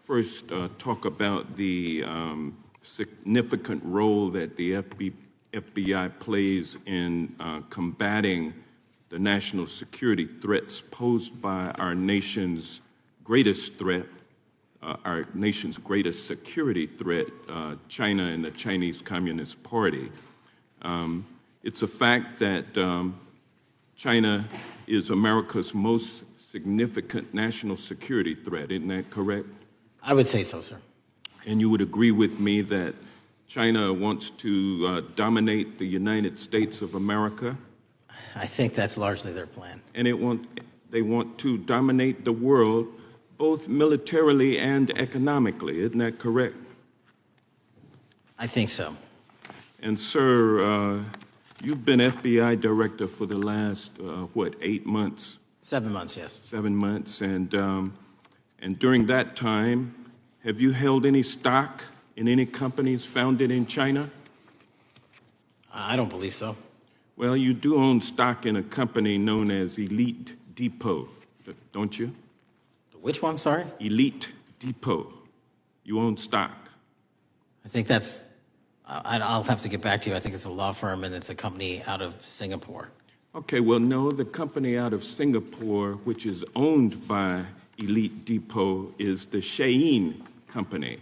first talk about the significant role that the FBI plays in combating the national security threats posed by our nation's greatest threat, our nation's greatest security threat, China and the Chinese Communist Party. It's a fact that China is America's most significant national security threat. Isn't that correct? I would say so, sir. And you would agree with me that China wants to dominate the United States of America? I think that's largely their plan. And they want to dominate the world, both militarily and economically. Isn't that correct? I think so. And, sir, you've been FBI director for the last, 8 months? 7 months, yes. 7 months. And during that time, have you held any stock in any companies founded in China? I don't believe so. Well, you do own stock in a company known as Elite Depot, don't you? Which one, sorry? Elite Depot. You own stock. I think that's, I'll have to get back to you. I think it's a law firm and it's a company out of Singapore. Okay, well, no, the company out of Singapore, which is owned by Elite Depot, is the Shein Company,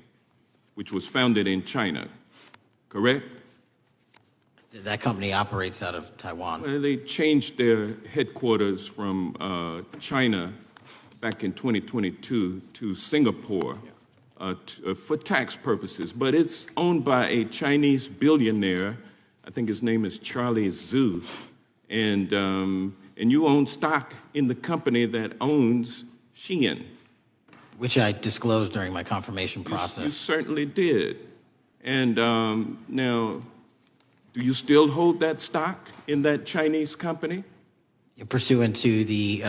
which was founded in China, correct? That company operates out of Taiwan. Well, they changed their headquarters from China back in 2022 to Singapore for tax purposes, but it's owned by a Chinese billionaire. I think his name is Charlie Zhu, and you own stock in the company that owns Shein. Which I disclosed during my confirmation process. You certainly did. And now, do you still hold that stock in that Chinese company? Pursuant to the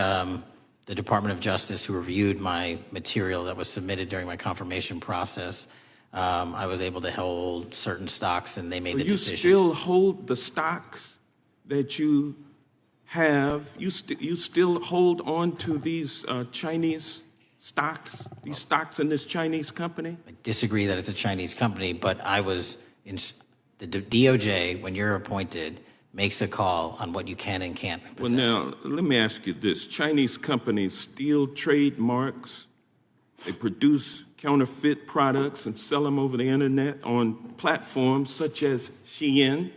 Department of Justice, who reviewed my material that was submitted during my confirmation process, I was able to hold certain stocks, and they made the decision. You still hold the stocks that you have? You still hold on to these Chinese stocks, these stocks in this Chinese company? I disagree that it's a Chinese company, but I was in the DOJ, when you're appointed, makes a call on what you can and can't possess. Well, now, let me ask you this. Chinese companies steal trademarks, they produce counterfeit products and sell them over the internet on platforms such as Shein.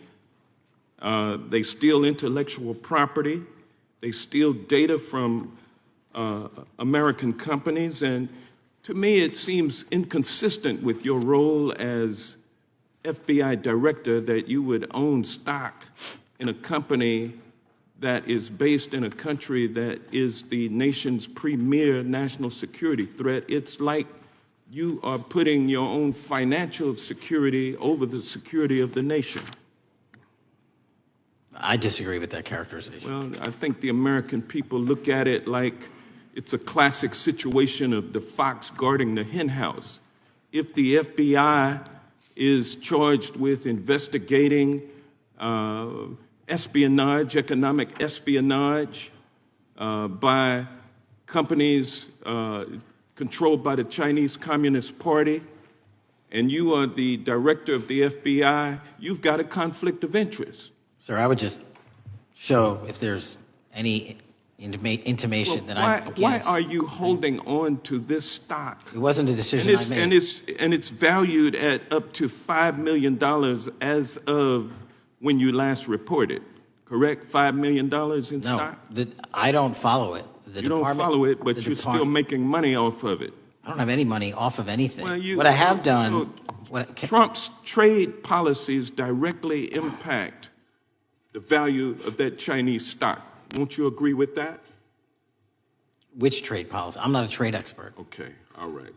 They steal intellectual property. They steal data from American companies. And to me, it seems inconsistent with your role as FBI director that you would own stock in a company that is based in a country that is the nation's premier national security threat. It's like you are putting your own financial security over the security of the nation. I disagree with that characterization. Well, I think the American people look at it like it's a classic situation of the fox guarding the hen house. If the FBI is charged with investigating espionage, economic espionage by companies controlled by the Chinese Communist Party, and you are the director of the FBI, you've got a conflict of interest. Sir, I would just show if there's any intimation that I'm against. Why are you holding on to this stock? It wasn't a decision I made. And it's valued at up to $5 million as of when you last reported, correct? $5 million in stock? No, I don't follow it. You don't follow it, but you're still making money off of it. I don't have any money off of anything. Well, what I have done... Trump's trade policies directly impact the value of that Chinese stock. Won't you agree with that? Which trade policy? I'm not a trade expert. Okay, all right.